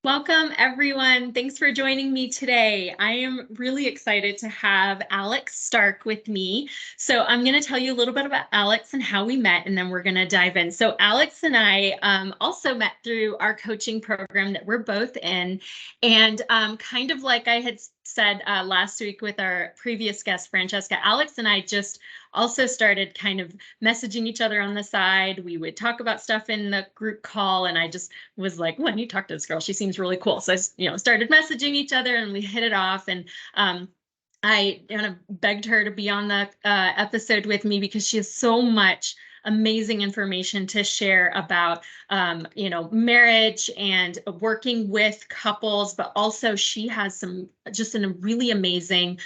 Welcome, everyone. Thanks for joining me today. I am really excited to have Alex Stark with me. So I'm going to tell you a little bit about Alex and how we met, and then we're going to dive in. So Alex and I also met through our coaching program that we're both in. And kind of like I had said last week with our previous guest, Francesca, Alex and I just also started kind of messaging each other on the side. We would talk about stuff in the group call, and I just was like, "When you talk to this girl, she seems really cool." So I started messaging each other, and we hit it off. And I kind of begged her to be on the episode with me because she has so much amazing information to share about, marriage and working with couples, but also she has some just a really amazing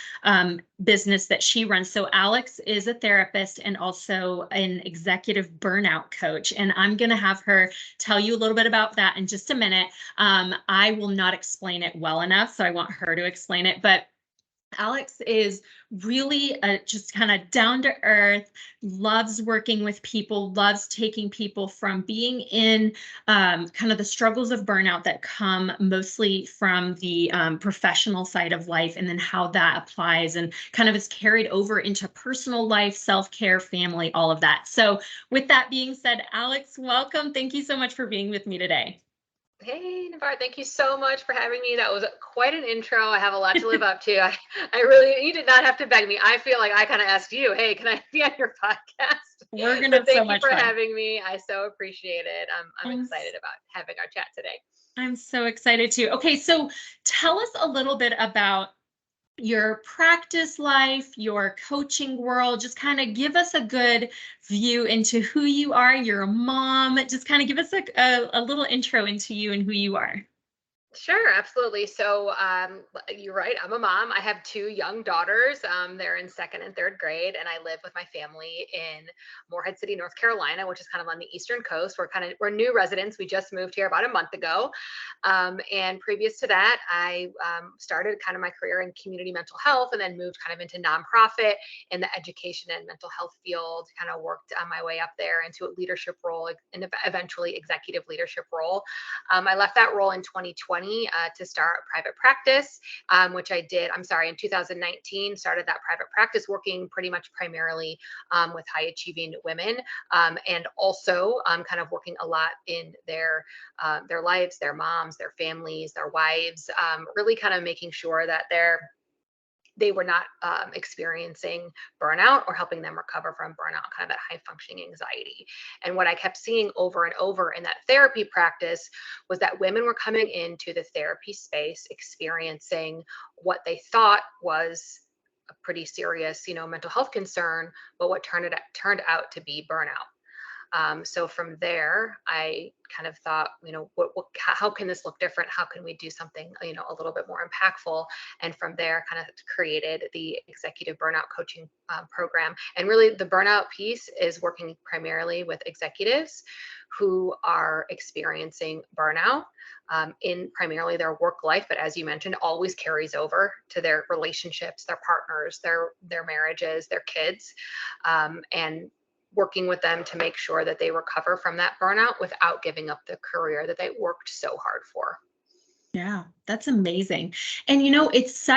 business that she runs. So Alex is a therapist and also an executive burnout coach. And I'm going to have her tell you a little bit about that in just a minute. I will not explain it well enough, so I want her to explain it. But Alex is really just kind of down to earth, loves working with people, loves taking people from being in kind of the struggles of burnout that come mostly from the professional side of life, and then how that applies and kind of is carried over into personal life, self-care, family, all of that. So with that being said, Alex, welcome. Thank you so much for being with me today. Hey, Navarre, thank you so much for having me. That was quite an intro. I have a lot to live up to. I really, you did not have to beg me. I feel like I kind of asked you, hey, can I be on your podcast? We're going to So have so thank you much for fun. having me. I so appreciate it. I'm I'm excited about having our chat today. I'm so excited too. Okay, so tell us a little bit about your practice life, your coaching world. Just kind of give us a good view into who you are. You're a mom. Just kind of give us a little intro into you and who you are. Sure, absolutely. So you're right. I'm a mom. I have two young daughters. They're in second and third grade, and I live with my family in Morehead City, North Carolina, which is kind of on the eastern coast. We're new residents. We just moved here about a month ago, and previous to that, I started kind of my career in community mental health, and then moved kind of into nonprofit in the education and mental health field. Kind of worked my way up there into a leadership role, and eventually executive leadership role. I left that role in 2020 to start private practice, which I did. I'm sorry, in 2019, started that private practice, working pretty much primarily with high achieving women, and also kind of working a lot in their lives, their moms, their families, their wives, really kind of making sure that they were not experiencing burnout, or helping them recover from burnout, kind of that high functioning anxiety. And what I kept seeing over and over in that therapy practice was that women were coming into the therapy space experiencing what they thought was a pretty serious, mental health concern, but what turned out to be burnout. So from there, I kind of thought, how can this look different? How can we do something, a little bit more impactful? And from there, kind of created the Executive Burnout Coaching program. And really, the burnout piece is working primarily with executives who are experiencing burnout in primarily their work life, but as you mentioned, always carries over to their relationships, their partners, their marriages, their kids, and working with them to make sure that they recover from that burnout without giving up the career that they worked so hard for. Yeah, that's amazing. And it's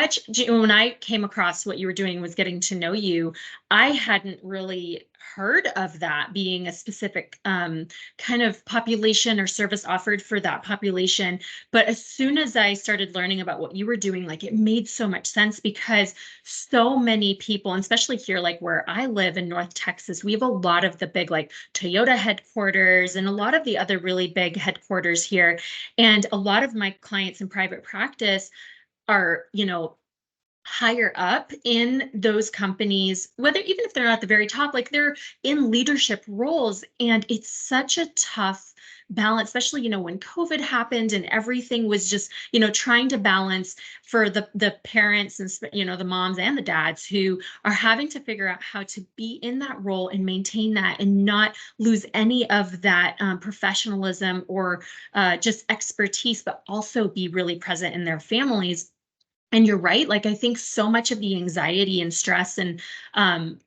when I came across what you were doing, was getting to know you, I hadn't really heard of that being a specific kind of population or service offered for that population. But as soon as I started learning about what you were doing, like, it made so much sense, because so many people, and especially here, like where I live in North Texas, we have a lot of the big, like, Toyota headquarters and a lot of the other really big headquarters here. And a lot of my clients in private practice are, higher up in those companies, whether even if they're not at the very top, like they're in leadership roles. And it's such a tough balance, especially, when COVID happened and everything was just, trying to balance for the parents and, the moms and the dads who are having to figure out how to be in that role and maintain that and not lose any of that professionalism or just expertise, but also be really present in their families. And you're right. Like, I think so much of the anxiety and stress and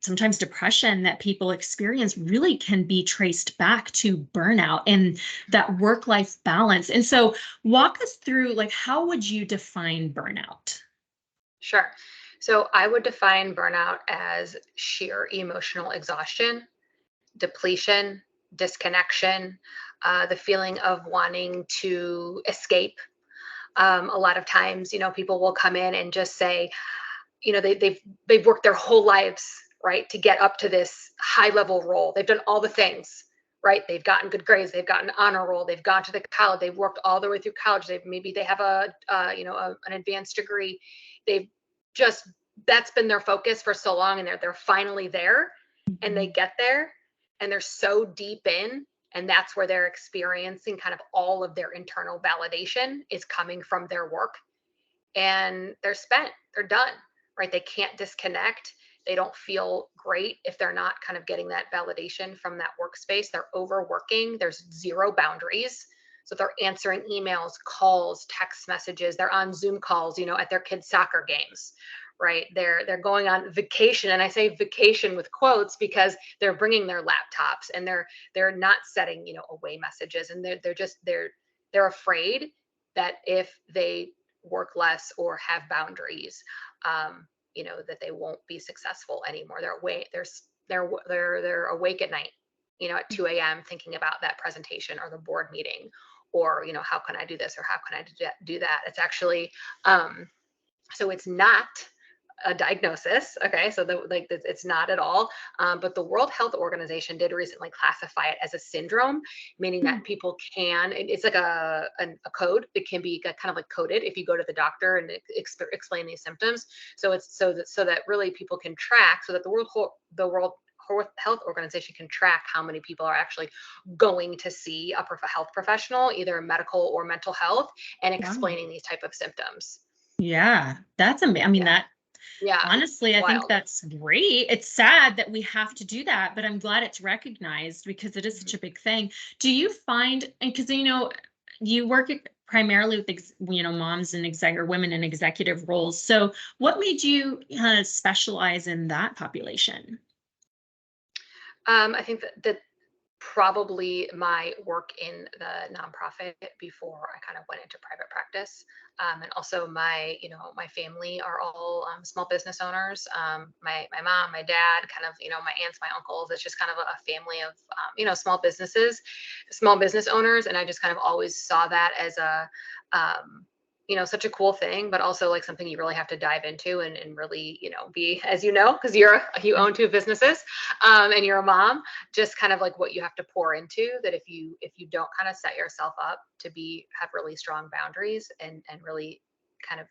sometimes depression that people experience really can be traced back to burnout and that work-life balance. And so walk us through, like, how would you define burnout? Sure. So I would define burnout as sheer emotional exhaustion, depletion, disconnection, the feeling of wanting to escape. A lot of times, people will come in and just say, they've worked their whole lives, right, to get up to this high level role. They've done all the things, right? They've gotten good grades, they've gotten honor roll, they've gone to the college, they've worked all the way through college. They have an advanced degree. They've just That's been their focus for so long, and they're finally there, and they Mhm. get there, and they're so deep in, and that's where they're experiencing kind of all of their internal validation is coming from their work, and they're done, right? They can't disconnect. They don't feel great if they're not kind of getting that validation from that workspace. They're overworking. There's zero boundaries. So they're answering emails, calls, text messages. They're on Zoom calls, at their kids' soccer games, right? They're going on vacation, and I say vacation with quotes because they're bringing their laptops, and they're not setting, away messages, and they're afraid that if they work less or have boundaries, that they won't be successful anymore. They're awake at night, at 2 a.m. thinking about that presentation or the board meeting, or how can I do this or how can I do that. It's actually so it's not a diagnosis. Okay, so it's not at all. But the World Health Organization did recently classify it as a syndrome, meaning that people it's like a code that can be kind of like coded if you go to the doctor and explain these symptoms. So it's so that really people can track, so that the World Health Organization can track how many people are actually going to see a health professional, either medical or mental health, and Wow. explaining these type of symptoms. Yeah, that's amazing. I mean, Yeah, that yeah, honestly, it's I think wild. that's great. It's sad that we have to do that, but I'm glad it's recognized because it is such a big thing. Do you find, and because you work primarily with moms and or women in executive roles. So what made you specialize in that population? I think that probably my work in the nonprofit before I kind of went into private practice. And also my family are all small business owners. My mom, my dad, kind of, my aunts, my uncles. It's just kind of a family of, small business owners. And I just kind of always saw that as um, such a cool thing, but also like something you really have to dive into and really, be, as because you Yeah. own two businesses, and you're a mom, just kind of like what you have to pour into, that if you don't kind of set yourself up to have really strong boundaries and really kind of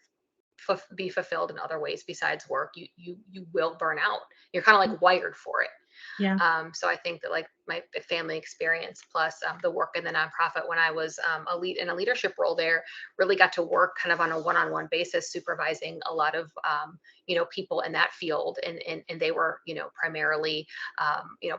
be fulfilled in other ways besides work, you will burn out. You're kind of like wired for it. Yeah. So I think that like my family experience plus the work in the nonprofit when I was in a leadership role there, really got to work kind of on a one-on-one basis, supervising a lot of people in that field, and they were primarily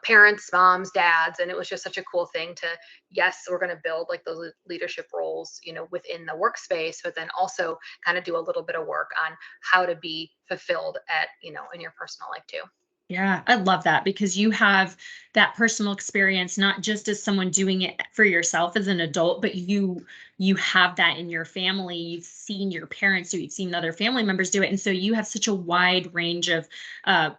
parents, moms, dads, and it was just such a cool thing to, yes, we're going to build like those leadership roles within the workspace, but then also kind of do a little bit of work on how to be fulfilled at in your personal life too. Yeah, I love that because you have that personal experience, not just as someone doing it for yourself as an adult, but you have that in your family. You've seen your parents do it, you've seen other family members do it. And so you have such a wide range of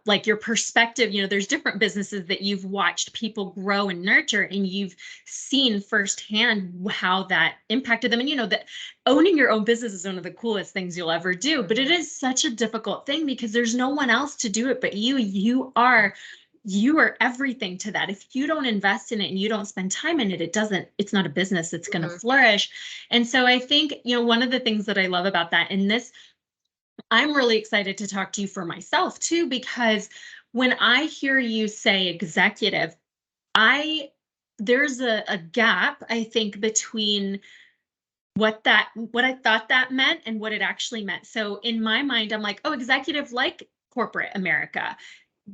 like your perspective. There's different businesses that you've watched people grow and nurture, and you've seen firsthand how that impacted them. And that owning your own business is one of the coolest things you'll ever do, but it Mhm. is such a difficult thing because there's no one else to do it but you are everything to that. If you don't invest in it and you don't spend time in it, it's not a business that's going to Mhm. flourish. And so I think, one of the things that I love about that, and this, I'm really excited to talk to you for myself too, because when I hear you say executive, I there's a gap, I think, between what I thought that meant and what it actually meant. So in my mind, I'm like, oh, executive like corporate America.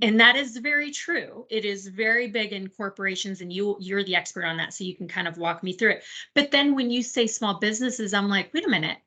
And that is very true. It is very big in corporations, and you're the expert on that, so you can kind of walk me through it. But then when you say small businesses, I'm like, wait a minute.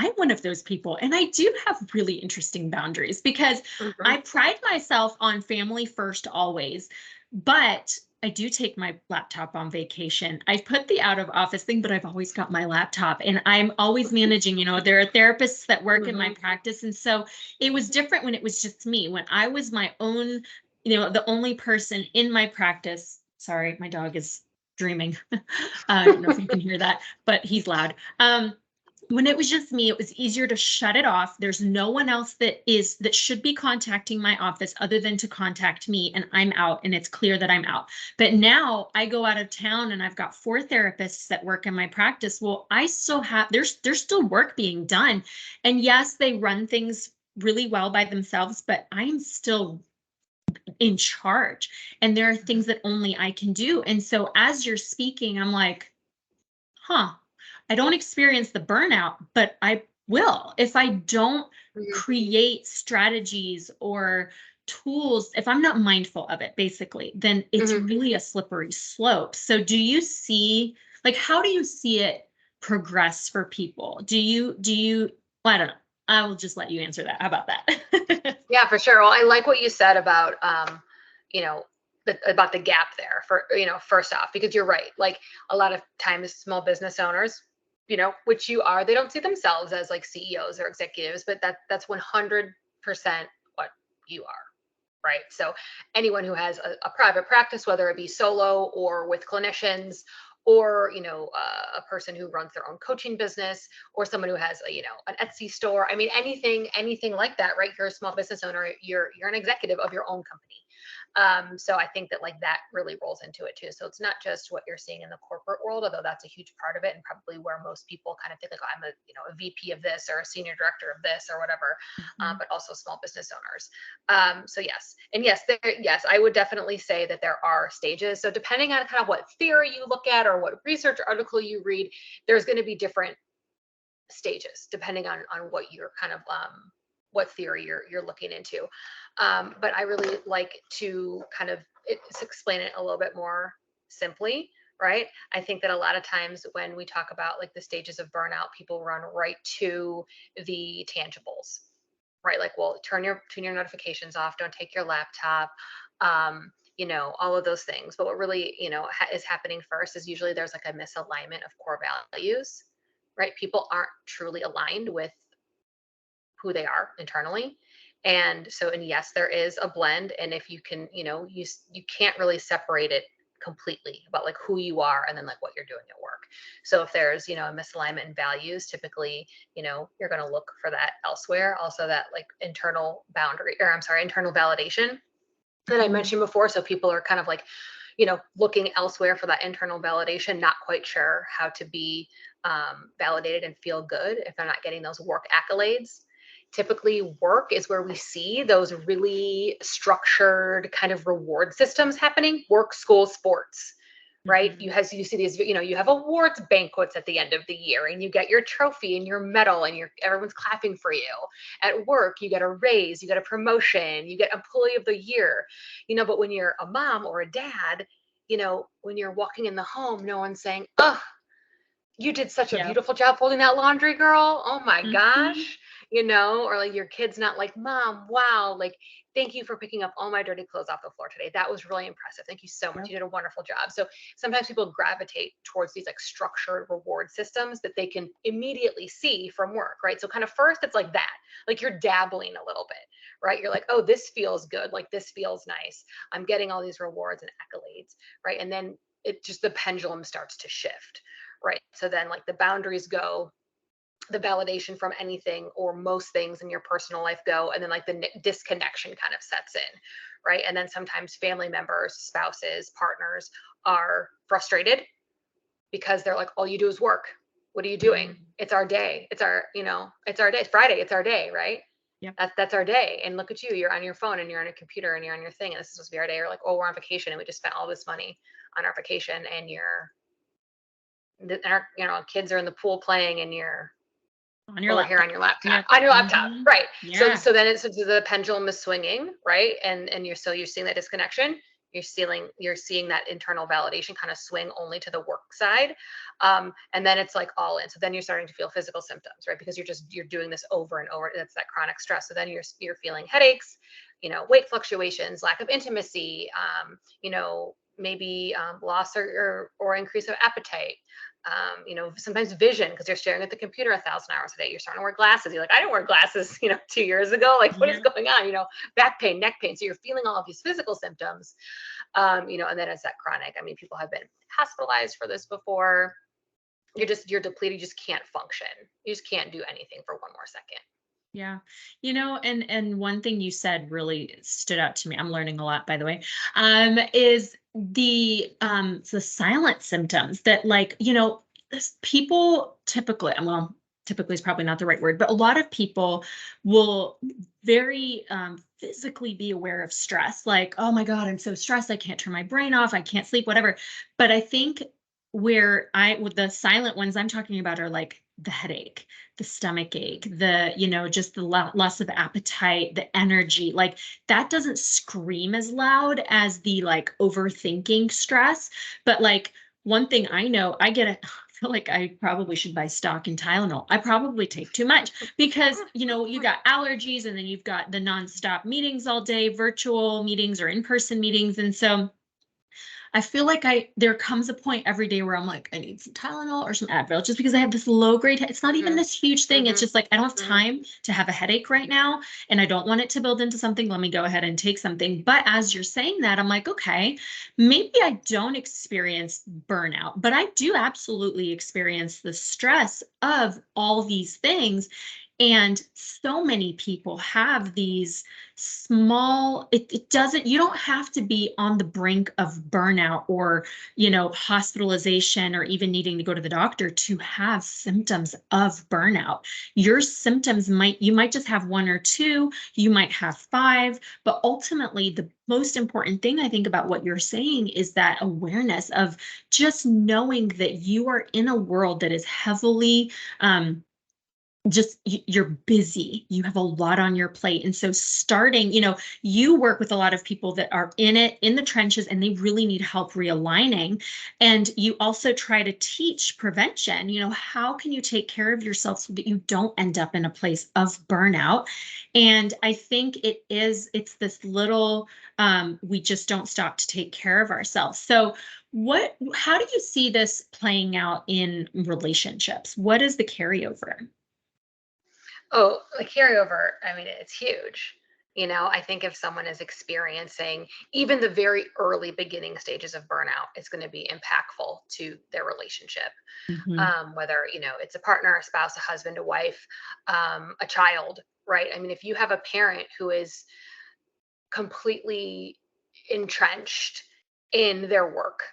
I'm one of those people. And I do have really interesting boundaries because Mhm. I pride myself on family first always. But I do take my laptop on vacation. I put the out of office thing, but I've always got my laptop and I'm always managing. There are therapists that work in my Mhm. practice. And so it was different when it was just me, when I was my own, the only person in my practice. Sorry, my dog is dreaming. I don't know if you can hear that, but he's loud. When it was just me, it was easier to shut it off. There's no one else that should be contacting my office other than to contact me, and I'm out, and it's clear that I'm out. But now I go out of town and I've got 4 therapists that work in my practice. Well, I still have there's still work being done. And yes, they run things really well by themselves, but I'm still in charge. And there are things that only I can do. And so as you're speaking, I'm like, huh, I don't experience the burnout, but I will if I don't Mhm. create strategies or tools. If I'm not mindful of it, basically, then it's Mhm. really a slippery slope. So do you see, like, how do you see it progress for people? Well, I don't know. I will just let you answer that. How about that? Yeah, for sure. Well, I like what you said about, you know, about the gap there for, first off, because you're right. Like a lot of times small business owners, which you are, they don't see themselves as like CEOs or executives, but that's 100% what you are. Right. So anyone who has a private practice, whether it be solo or with clinicians, or a person who runs their own coaching business, or someone who has an Etsy store. I mean, anything like that, right? You're a small business owner. You're an executive of your own company. So I think that like that really rolls into it too. So it's not just what you're seeing in the corporate world, although that's a huge part of it, and probably where most people kind of think like, oh, I'm a VP of this or a senior director of this or whatever, Mhm. but also small business owners. So yes, and yes, I would definitely say that there are stages. So depending on kind of what theory you look at or what research article you read, there's going to be different stages depending on what you're kind of what theory you're looking into. But I really like to kind of explain it a little bit more simply, right? I think that a lot of times when we talk about like the stages of burnout, people run right to the tangibles, right? Like, well, turn your notifications off, don't take your laptop, all of those things. But what really, is happening first is usually there's like a misalignment of core values, right? People aren't truly aligned with who they are internally. And yes, there is a blend. And if you can, you can't really separate it completely about like who you are and then like what you're doing at work. So if there's, a misalignment in values, typically, you're going to look for that elsewhere. Also that like internal boundary, or I'm sorry, internal validation that I Mhm. mentioned before. So people are kind of like, looking elsewhere for that internal validation, not quite sure how to be validated and feel good if they're not getting those work accolades. Typically, work is where we see those really structured kind of reward systems happening: work, school, sports. Right? Mhm. You see these, you have awards banquets at the end of the year, and you get your trophy and your medal, and everyone's clapping for you. At work, you get a raise, you get a promotion, you get employee of the year. But when you're a mom or a dad, when you're walking in the home, no one's saying, oh, you did such a Yeah. beautiful job folding that laundry, girl. Oh my Mhm. gosh. Or like your kid's not like, Mom, wow, like, thank you for picking up all my dirty clothes off the floor today. That was really impressive. Thank you so much. Yep. You did a wonderful job. So sometimes people gravitate towards these like structured reward systems that they can immediately see from work, right? So kind of first it's like that, like you're dabbling a little bit, right? You're like, oh, this feels good. Like this feels nice. I'm getting all these rewards and accolades, right? And then it just, the pendulum starts to shift. Right. So then like the boundaries go, the validation from anything or most things in your personal life go, and then like the disconnection kind of sets in. Right. And then sometimes family members, spouses, partners are frustrated because they're like, all you do is work. What are you doing? Mhm. It's our day. It's our day. It's Friday. It's our day. Right. Yep. That's our day. And look at you. You're on your phone and you're on your computer and you're on your thing. And this is supposed to be our day. Or like, oh, we're on vacation and we just spent all this money on our vacation, and our kids are in the pool playing, and you're On your over here laptop. on your laptop, Yep. on your laptop, Mhm. right? So Yeah. so then it's, so the pendulum is swinging, right? And you're seeing that disconnection. You're seeing that internal validation kind of swing only to the work side. And then it's like all in. So then you're starting to feel physical symptoms, right? Because you're doing this over and over. That's that chronic stress. So then you're feeling headaches, weight fluctuations, lack of intimacy, maybe loss or increase of appetite. Sometimes vision because you're staring at the computer 1,000 hours a day. You're starting to wear glasses. You're like, I didn't wear glasses, 2 years ago. Like, what is Yeah. going on? Back pain, neck pain. So you're feeling all of these physical symptoms, and then it's that chronic. I mean, people have been hospitalized for this before. You're depleted. You just can't function. You just can't do anything for one more second. Yeah. And one thing you said really stood out to me. I'm learning a lot, by the way. Is the silent symptoms that, like, people typically, well, typically is probably not the right word, but a lot of people will very physically be aware of stress, like, oh my God, I'm so stressed, I can't turn my brain off, I can't sleep, whatever. But I think where I with the silent ones I'm talking about are like the headache, the stomach ache, just the loss of appetite, the energy, like that doesn't scream as loud as the like overthinking stress. But like one thing I know, I get it. I feel like I probably should buy stock in Tylenol. I probably take too much because, you got allergies and then you've got the nonstop meetings all day, virtual meetings or in-person meetings. And so I feel like there comes a point every day where I'm like, I need some Tylenol or some Advil just because I have this low grade. It's not even Hmm. this huge thing. It's Hmm. just like, I don't have Hmm. time to have a headache right now. And I don't want it to build into something. Let me go ahead and take something. But as you're saying that, I'm like, okay, maybe I don't experience burnout, but I do absolutely experience the stress of all these things. And so many people have these it doesn't, you don't have to be on the brink of burnout or, hospitalization or even needing to go to the doctor to have symptoms of burnout. Your symptoms you might just have one or two, you might have five, but ultimately the most important thing I think about what you're saying is that awareness of just knowing that you are in a world that is heavily you're busy, you have a lot on your plate. And so starting, you work with a lot of people that are in the trenches and they really need help realigning. And you also try to teach prevention. How can you take care of yourself so that you don't end up in a place of burnout? And I think it's this little we just don't stop to take care of ourselves. So how do you see this playing out in relationships? What is the carryover? Oh, the carryover, I mean, it's huge. I think if someone is experiencing even the very early beginning stages of burnout, it's going to be impactful to their relationship. Mhm. Whether, it's a partner, a spouse, a husband, a wife, a child, right? I mean, if you have a parent who is completely entrenched in their work,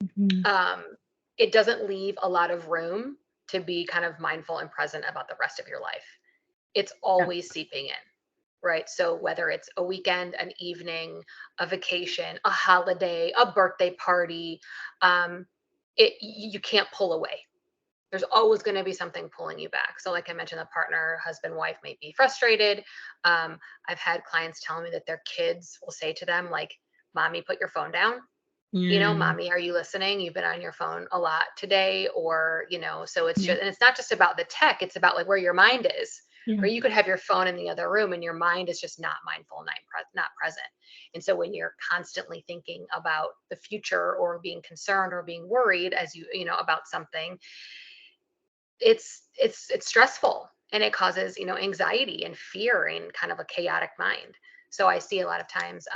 Mhm. um, it doesn't leave a lot of room to be kind of mindful and present about the rest of your life. It's Yeah. always seeping in, right? So whether it's a weekend, an evening, a vacation, a holiday, a birthday party, um, you can't pull away. There's always going to be something pulling you back. So, like I mentioned, the partner, husband, wife may be frustrated. I've had clients tell me that their kids will say to them, like, "Mommy, put your phone down." Mm. Mommy, are you listening? You've been on your phone a lot today, or, so it's Yeah. just, and it's not just about the tech, it's about like where your mind is, Yeah. where you could have your phone in the other room and your mind is just not mindful, not present. And so when you're constantly thinking about the future or being concerned or being worried as about something, it's stressful and it causes, anxiety and fear and kind of a chaotic mind. So I see a lot of times,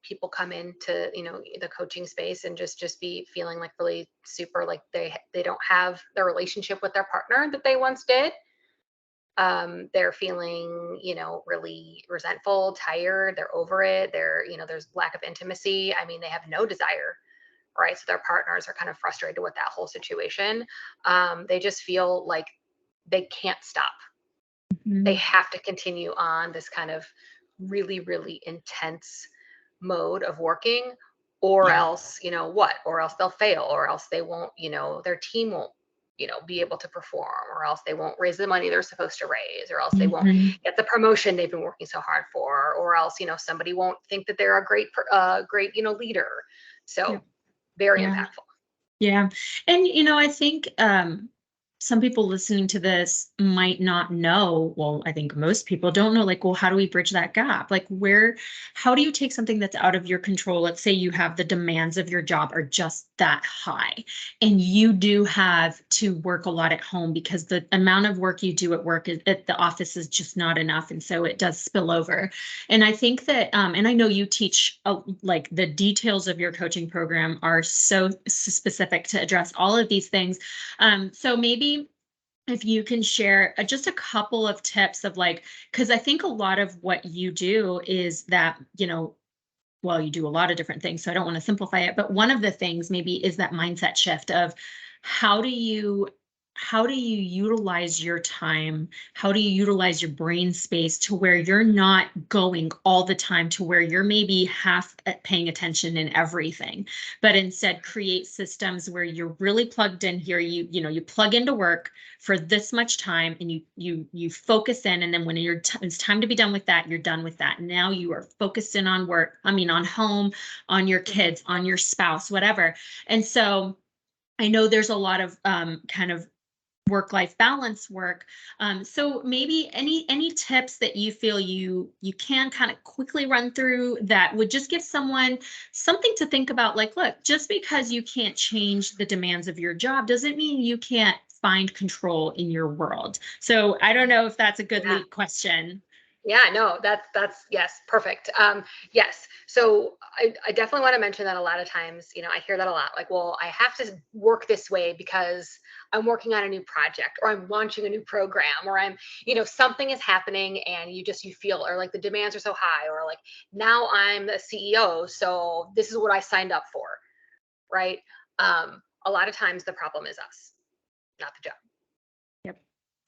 people come into the coaching space and just be feeling like really super like they don't have the relationship with their partner that they once did. They're feeling really resentful, tired, they're over it, there's lack of intimacy. I mean, they have no desire, right? So their partners are kind of frustrated with that whole situation. They just feel like they can't stop. They Mhm. have to continue on this kind of really, really intense mode of working, or Yeah. else, what? Or else they'll fail, or else they won't, their team won't be able to perform, or else they won't raise the money they're supposed to raise, or else they won't Mhm. get the promotion they've been working so hard for, or else, somebody won't think that they're a great, leader. So Yep. very Yeah. impactful. Yeah. And I think some people listening to this might not know, well, I think most people don't know, like, well, how do we bridge that gap? Like, how do you take something that's out of your control? Let's say you have the demands of your job are just that high, and you do have to work a lot at home because the amount of work you do at work at the office is just not enough. And so it does spill over. And I think that, and I know you teach, like, the details of your coaching program are so specific to address all of these things. So maybe if you can share just a couple of tips of, like, because I think a lot of what you do is that, well, you do a lot of different things, so I don't want to simplify it, but one of the things maybe is that mindset shift of how do you how do you utilize your time? How do you utilize your brain space to where you're not going all the time to where you're maybe half paying attention in everything, but instead create systems where you're really plugged in here. You plug into work for this much time, and you focus in, and then when it's time to be done with that, you're done with that. Now you are focused in on work, I mean on home, on your Mhm. kids, on your spouse, whatever. And so I know there's a lot of kind of work-life balance work. So maybe any tips that you feel you can kind of quickly run through that would just give someone something to think about. Like, look, just because you can't change the demands of your job doesn't mean you can't find control in your world. So I don't know if that's a good Yeah. lead question. Yeah, no, that's yes, perfect. Yes. So I definitely want to mention that a lot of times, I hear that a lot. Like, well, I have to work this way because I'm working on a new project, or I'm launching a new program, or something is happening, and you feel, or like the demands are so high, or like now I'm the CEO, so this is what I signed up for, right? A lot of times the problem is us, not the job. Yep.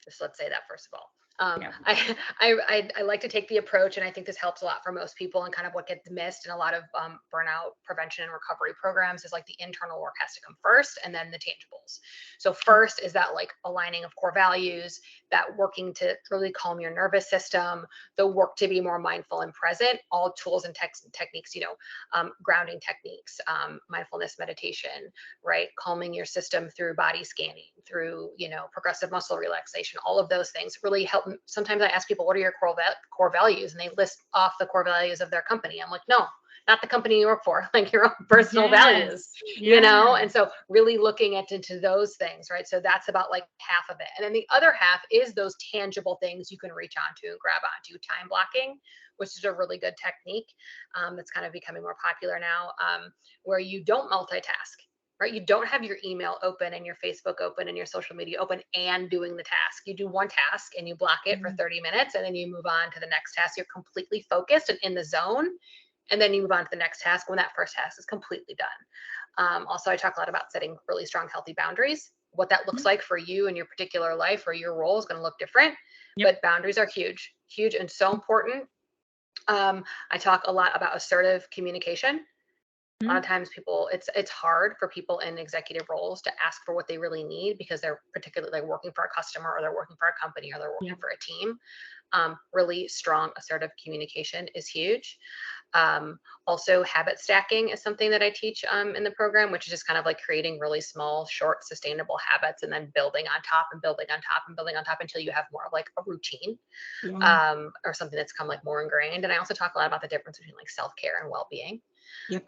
Just let's say that first of all. Yep. I like to take the approach, and I think this helps a lot for most people. And kind of what gets missed in a lot of burnout prevention and recovery programs is like the internal work has to come first, and then the tangibles. So first is that like aligning of core values, that working to really calm your nervous system, the work to be more mindful and present. All tools and techniques, grounding techniques, mindfulness meditation, right? Calming your system through body scanning, through, progressive muscle relaxation, all of those things really help. Sometimes I ask people, what are your core values? And they list off the core values of their company. I'm like, no, not the company you work for, like your own personal values, Yes. Yeah. And so really looking into those things, right? So that's about like half of it. And then the other half is those tangible things you can reach onto and grab onto. Time blocking, which is a really good technique, that's kind of becoming more popular now, where you don't multitask, right? You don't have your email open and your Facebook open and your social media open and doing the task. You do one task and you block it for Mhm. 30 minutes, and then you move on to the next task. You're completely focused and in the zone. And then you move on to the next task when that first task is completely done. Also, I talk a lot about setting really strong, healthy boundaries. What that looks Yep. like for you and your particular life or your role is going to look different, Yep. but boundaries are huge, huge, and so important. I talk a lot about assertive communication. A lot of Mhm. times it's hard for people in executive roles to ask for what they really need because they're particularly like working for a customer, or they're working for a company, or they're working Yep. for a team. Really strong assertive communication is huge. Also, habit stacking is something that I teach in the program, which is just kind of like creating really small, short, sustainable habits, and then building on top and building on top and building on top until you have more of like a routine, Yeah. or something that's come like more ingrained. And I also talk a lot about the difference between like self care and well being. Yep.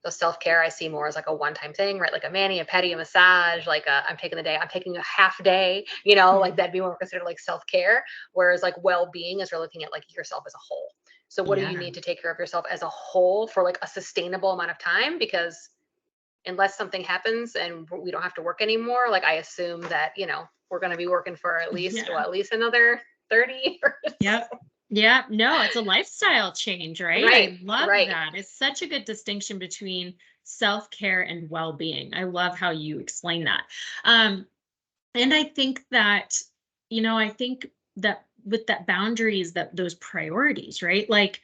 So self care I see more as like a one time thing, right? Like a mani, a pedi, a massage. Like I'm taking the day, I'm taking a half day. Yeah. Like that'd be more considered like self care. Whereas like well being is we're looking at like yourself as a whole. So what do you Yeah. need to take care of yourself as a whole for like a sustainable amount of time? Because unless something happens and we don't have to work anymore, like I assume that we're going to be working for Yeah. at least another 30 years. Yep. Yeah. No, it's a lifestyle change, right? Right, I love right. that. It's such a good distinction between self-care and well-being. I love how you explain that. Um, and I think that, I think that with that boundaries, that those priorities, right? Like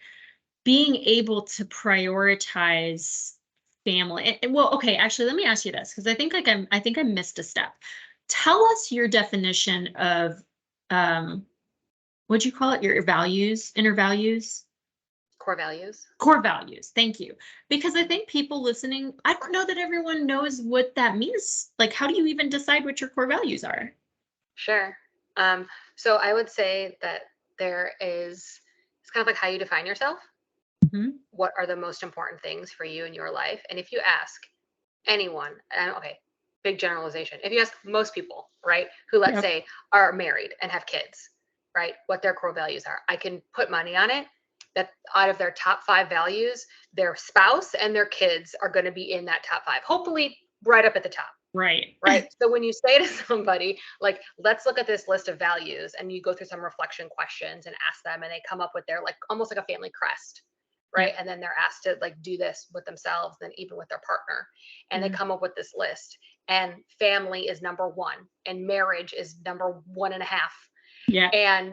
being able to prioritize family. Well, okay, actually, let me ask you this, because I think I missed a step. Tell us your definition of, what'd you call it? Your values, inner values? Core values. Core values. Thank you. Because I think people listening, I don't know that everyone knows what that means. Like, how do you even decide what your core values are? Sure. So I would say that it's kind of like how you define yourself. Mhm. What are the most important things for you in your life? And if you ask anyone, and okay, big generalization, if you ask most people, right, who let's Yep. say are married and have kids, right, what their core values are, I can put money on it that out of their top 5 values, their spouse and their kids are going to be in that top 5, hopefully right up at the top. Right. Right. So when you say to somebody, like, let's look at this list of values, and you go through some reflection questions and ask them, and they come up with their, like, almost like a family crest. Right. Yep. And then they're asked to, like, do this with themselves, then even with their partner. And they Mhm. come up with this list. And family is number one, and marriage is number 1.5. Yeah. And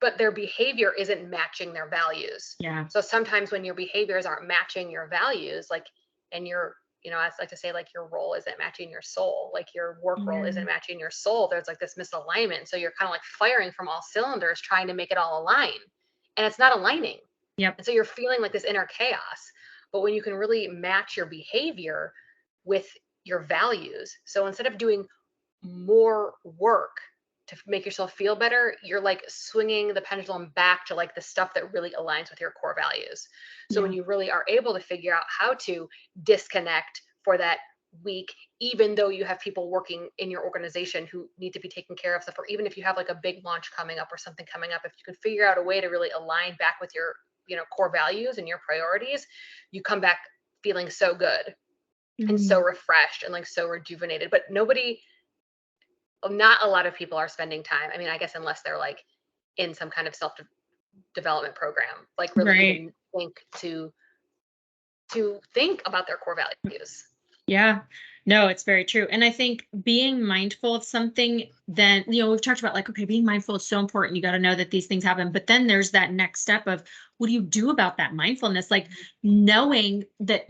but their behavior isn't matching their values. Yeah. So sometimes when your behaviors aren't matching your values, like, and I like to say, like, your role isn't matching your soul, like your work role isn't Yeah. matching your soul. There's like this misalignment. So you're kind of like firing from all cylinders, trying to make it all align. And it's not aligning. Yep. And so you're feeling like this inner chaos. But when you can really match your behavior with your values, so instead of doing more work to make yourself feel better, you're like swinging the pendulum back to like the stuff that really aligns with your core values. So when Yeah. you really are able to figure out how to disconnect for that week, even though you have people working in your organization who need to be taken care of stuff, or even if you have like a big launch coming up or something coming up, if you can figure out a way to really align back with your, core values and your priorities, you come back feeling so good and so Mm. refreshed and like so rejuvenated. But not a lot of people are spending time. I mean, I guess unless they're like in some kind of self development program, like really Right. even think about their core values. Yeah. No, it's very true. And I think being mindful of something, then, we've talked about like, okay, being mindful is so important. You got to know that these things happen. But then there's that next step of what do you do about that mindfulness? Like knowing that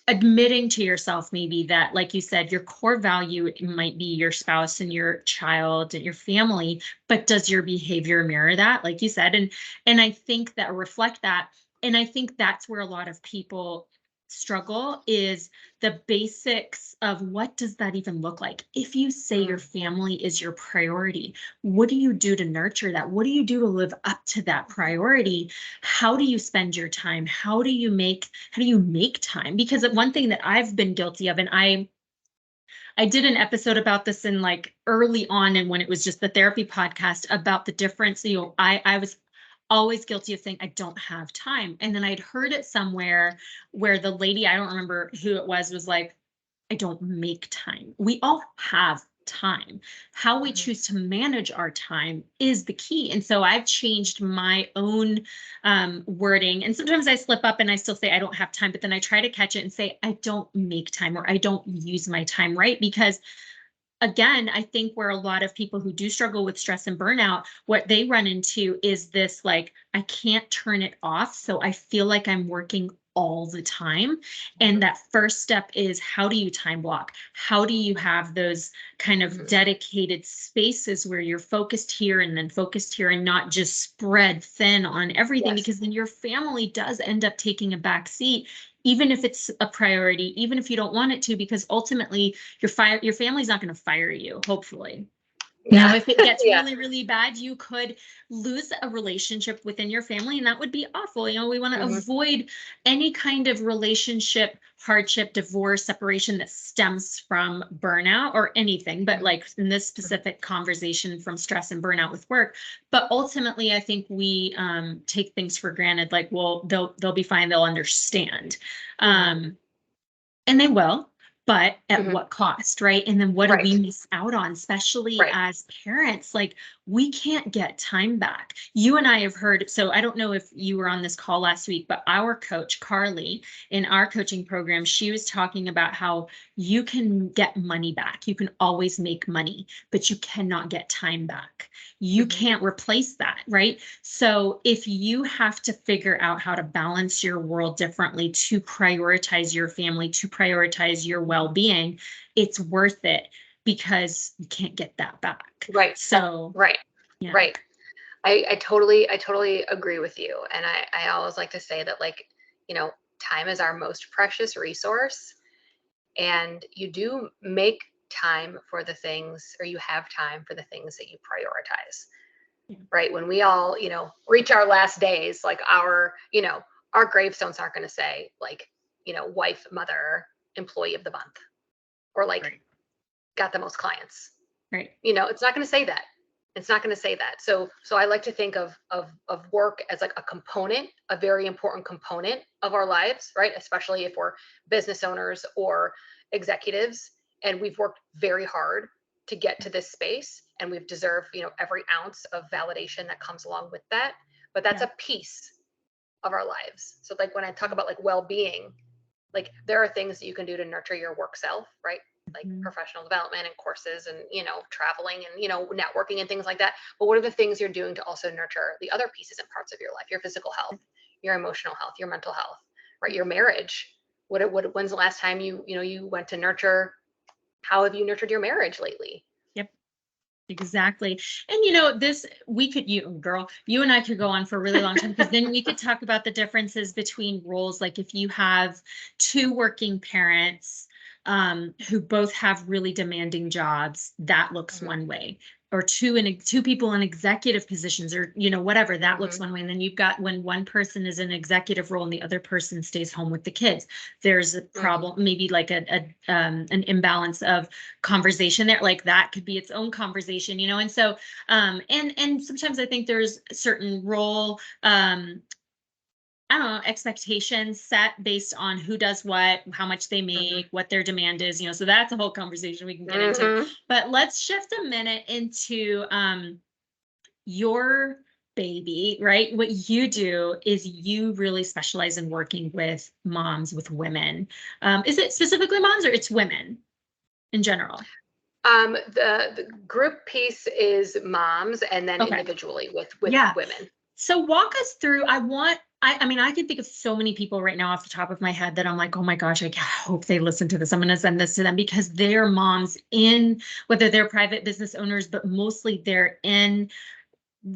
admitting to yourself maybe that, like you said, your core value might be your spouse and your child and your family, but does your behavior mirror that, like you said? And I think that reflect that. And I think that's where a lot of people struggle is the basics of what does that even look like? If you say your Mm, family is your priority, what do you do to nurture that? What do you do to live up to that priority? How do you spend your time? How do you make time? Because one thing that I've been guilty of, and I did an episode about this in like early on, and when it was just the therapy podcast about the difference, I was always guilty of saying I don't have time. And then I'd heard it somewhere where the lady, I don't remember who it was like, I don't make time. We all have time. How we mhm. choose to manage our time is the key. And so I've changed my own wording. And sometimes I slip up and I still say I don't have time, but then I try to catch it and say I don't make time or I don't use my time right. Because again, I think where a lot of people who do struggle with stress and burnout, what they run into is this like, I can't turn it off. So I feel like I'm working all the time. And Mhm. that first step is how do you time block? How do you have those kind of Mhm. dedicated spaces where you're focused here and then focused here and not just spread thin on everything? Yes. Because then your family does end up taking a back seat, even if it's a priority, even if you don't want it to, because ultimately your family's not going to fire you, hopefully. Yeah. If it gets Yeah. really, really bad, you could lose a relationship within your family, and that would be awful. We want to Hmm. avoid any kind of relationship hardship, divorce, separation that stems from burnout or anything, but Hmm. like in this specific conversation from stress and burnout with work. But ultimately, I think we take things for granted, like, well, they'll be fine, they'll understand. Hmm. Um, and they will, but at Hmm. what cost, right? And then what do we Right. miss out on, especially Right. as parents? Like, we can't get time back. You and I have heard, so I don't know if you were on this call last week, but our coach, Carly, in our coaching program, she was talking about how you can get money back. You can always make money, but you cannot get time back. You Hmm. can't replace that, right? So if you have to figure out how to balance your world differently to prioritize your family, to prioritize your well-being, it's worth it because you can't get that back. Right. So Right. yeah. Right. I totally agree with you. And I always like to say that, like, time is our most precious resource. And you do make time for the things, or you have time for the things that you prioritize. Yeah. Right. When we all, reach our last days, like our gravestones aren't going to say, like, wife, mother, employee of the month, or like Right. got the most clients. Right. It's not going to say that. It's not going to say that. So I like to think of work as like a component, a very important component of our lives, right? Especially if we're business owners or executives, and we've worked very hard to get to this space, and we've deserved, every ounce of validation that comes along with that. But that's Yeah. a piece of our lives. So like when I talk about like well-being, like there are things that you can do to nurture your work self, right? Like Mhm. professional development and courses and, traveling and, networking and things like that. But what are the things you're doing to also nurture the other pieces and parts of your life, your physical health, your emotional health, your mental health, right? Your marriage. When's the last time you went to nurture? How have you nurtured your marriage lately? Yep. Exactly. And this we could you and I could go on for a really long time because then we could talk about the differences between roles. Like if you have two working parents who both have really demanding jobs, that looks Mhm. one way. Or two people in executive positions, or whatever, that looks Mhm. one way. And then you've got when one person is in an executive role and the other person stays home with the kids. There's a Mhm. problem, maybe like an imbalance of conversation there, like that could be its own conversation, and so and sometimes I think there's a certain role, I don't know, expectations set based on who does what, how much they Mhm. make, what their demand is, so that's a whole conversation we can get into. Mhm. But let's shift a minute into your baby, right? What you do is you really specialize in working with moms, with women. Is it specifically moms or it's women in general? The group piece is moms, and then Okay. individually with Yeah. women. So walk us through. I mean, I can think of so many people right now off the top of my head that I'm like, oh my gosh, I hope they listen to this. I'm going to send this to them because they're moms in, whether they're private business owners, but mostly they're in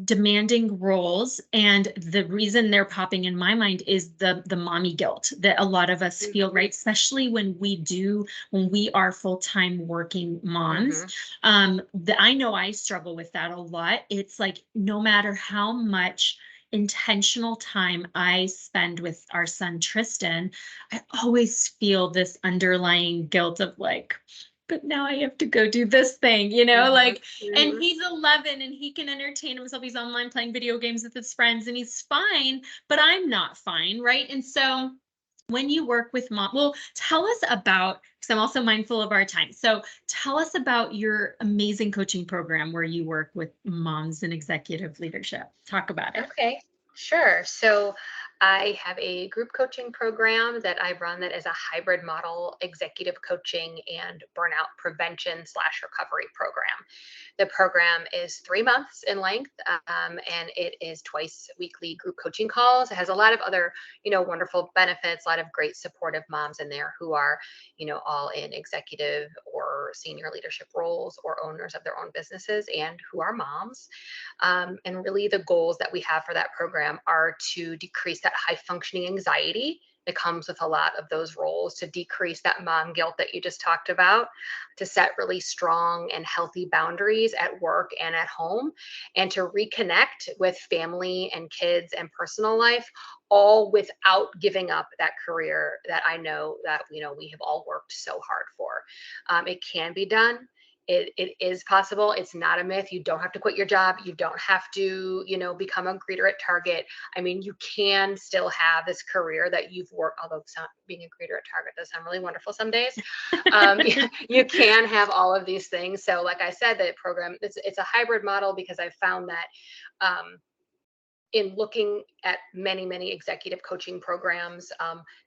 demanding roles. And the reason they're popping in my mind is the mommy guilt that a lot of us feel, Mhm. right? Especially when we are full-time working moms. Mhm. I know I struggle with that a lot. It's like no matter how much intentional time I spend with our son Tristan, I always feel this underlying guilt of like, but now I have to go do this thing, Mhm. like, and Mhm. he's 11 and he can entertain himself. He's online playing video games with his friends and he's fine, but I'm not fine, right? And so when you work with mom, well, tell us about, because I'm also mindful of our time. So tell us about your amazing coaching program where you work with moms in executive leadership. Talk about it. Okay, sure. So I have a group coaching program that I run that is a hybrid model executive coaching and burnout prevention / recovery program. The program is 3 months in length, and it is twice weekly group coaching calls. It has a lot of other, wonderful benefits, a lot of great supportive moms in there who are, all in executive or senior leadership roles or owners of their own businesses and who are moms. And really, the goals that we have for that program are to decrease that high functioning anxiety that comes with a lot of those roles, to decrease that mom guilt that you just talked about, to set really strong and healthy boundaries at work and at home, and to reconnect with family and kids and personal life, all without giving up that career that I know that we have all worked so hard for. It can be done. It is possible. It's not a myth. You don't have to quit your job. You don't have to, become a greeter at Target. I mean, you can still have this career that you've worked, although being a greeter at Target does sound really wonderful some days. Um, you can have all of these things. So like I said, the program, it's a hybrid model because I found that, um, in looking at many, many executive coaching programs,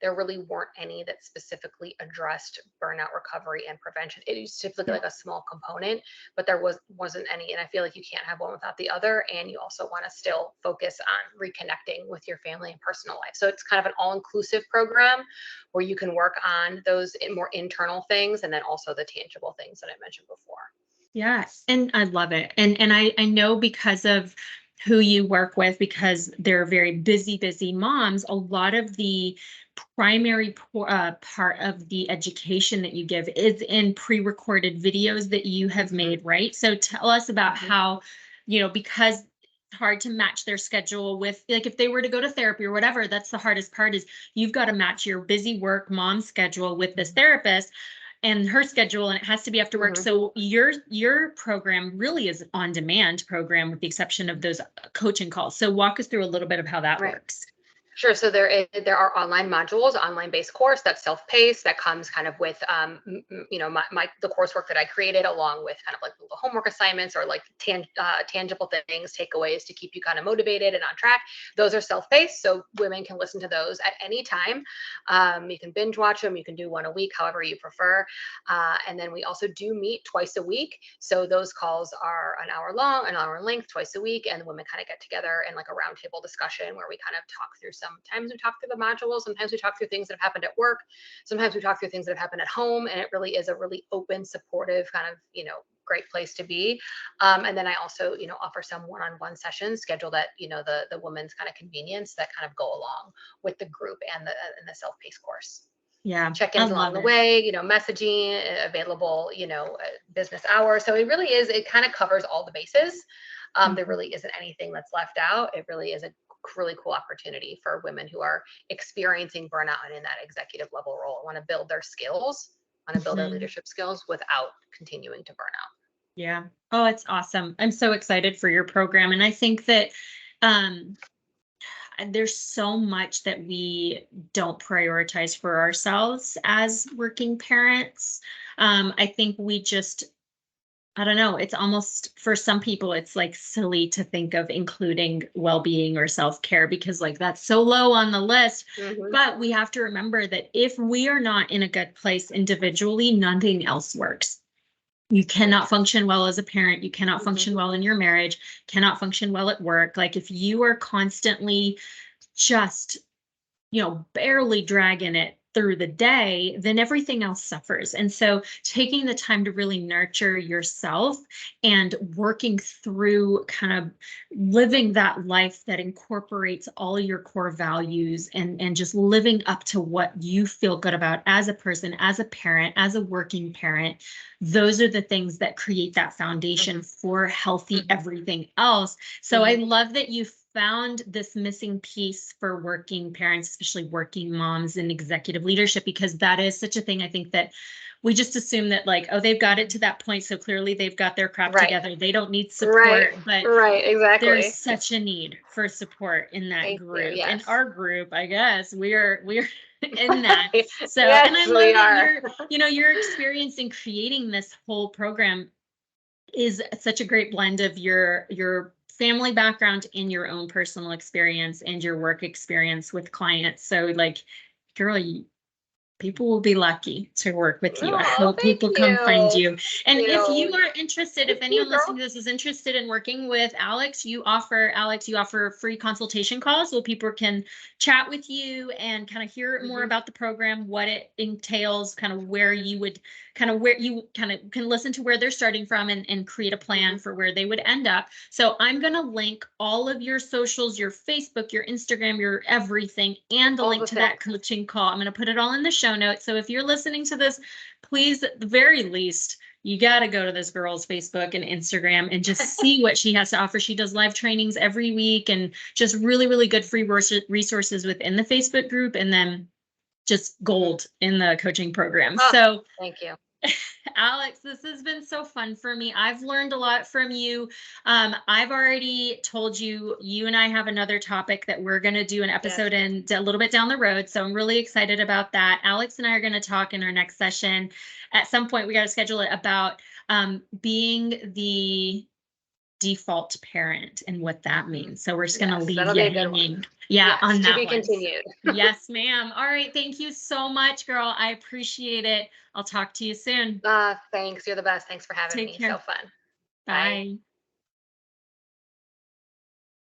there really weren't any that specifically addressed burnout recovery and prevention. It used to look like a small component, but there wasn't any. And I feel like you can't have one without the other. And you also want to still focus on reconnecting with your family and personal life. So it's kind of an all-inclusive program where you can work on those more internal things and then also the tangible things that I mentioned before. Yes. And I love it. And I know because of who you work with, because they're very busy moms, a lot of the primary part of the education that you give is in pre-recorded videos that you have made, right? So tell us about how, because it's hard to match their schedule with, like, if they were to go to therapy or whatever, that's the hardest part, is you've got to match your busy work mom schedule with this therapist and her schedule, and it has to be after work. So your program really is on demand program, with the exception of those coaching calls. So walk us through a little bit of how that works. Sure. So there are online modules, online-based course that's self-paced, that comes kind of with the coursework that I created, along with kind of like little homework assignments or like tangible things, takeaways to keep you kind of motivated and on track. Those are self-paced, so women can listen to those at any time. You can binge watch them, you can do one a week, however you prefer. And then we also do meet twice a week. So those calls are an hour long, an hour in length, twice a week, and the women kind of get together in like a roundtable discussion where we kind of talk through. Sometimes we talk through the modules, sometimes we talk through things that have happened at work, sometimes we talk through things that have happened at home, and it really is a really open, supportive kind of, great place to be. And then I also, offer some one-on-one sessions scheduled at, the woman's kind of convenience, that kind of go along with the group and the self-paced course. Yeah. Check-ins along the way, messaging available, business hours. So it really is, it kind of covers all the bases. There really isn't anything that's left out. It really is a really cool opportunity for women who are experiencing burnout and in that executive level role, want to build their skills, want to build their leadership skills without continuing to burn out. Yeah. Oh, it's awesome. I'm so excited for your program. And I think that there's so much that we don't prioritize for ourselves as working parents. I think we just, I don't know, it's almost, for some people, it's like silly to think of including well-being or self-care, because like that's so low on the list. But we have to remember that if we are not in a good place individually, nothing else works. You cannot function well as a parent. You cannot function well in your marriage, cannot function well at work. Like if you are constantly just, barely dragging it through the day, then everything else suffers. And so taking the time to really nurture yourself and working through kind of living that life that incorporates all your core values, and just living up to what you feel good about as a person, as a parent, as a working parent, those are the things that create that foundation for healthy everything else. So I love that you found this missing piece for working parents, especially working moms in executive leadership, because that is such a thing. I think that we just assume that like, oh, they've got it to that point, so clearly they've got their crap together. They don't need support. But exactly. There's such a need for support in that group. In our group, I guess we're in that. So and I love that you're experiencing creating this whole program is such a great blend of your family background and your own personal experience and your work experience with clients. So like, girl, people will be lucky to work with you. I hope people come find you. And if you are interested, if anyone listening to this is interested in working with Alex, you offer free consultation calls so people can chat with you and kind of hear more about the program, what it entails, kind of where you can listen to where they're starting from and create a plan for where they would end up. So I'm going to link all of your socials, your Facebook, your Instagram, your everything, and the link to that coaching call. I'm going to put it all in the show notes. So if you're listening to this, please, at the very least, you got to go to this girl's Facebook and Instagram and just see what she has to offer. She does live trainings every week and just really, really good free resources within the Facebook group, and then just gold in the coaching program. So thank you. Alex, this has been so fun for me. I've learned a lot from you. I've already told you, you and I have another topic that we're going to do an episode in a little bit down the road. So I'm really excited about that. Alex and I are going to talk in our next session. At some point, we got to schedule it about being the default parent and what that means. So we're just going to Yes, leave that'll be you a good one. hanging. Yeah, Yes, on to that be one. continued. Yes, ma'am. All right. Thank you so much, girl. I appreciate it. I'll talk to you soon. Thanks. You're the best. Thanks for having Take me. So care. fun. Bye. Bye.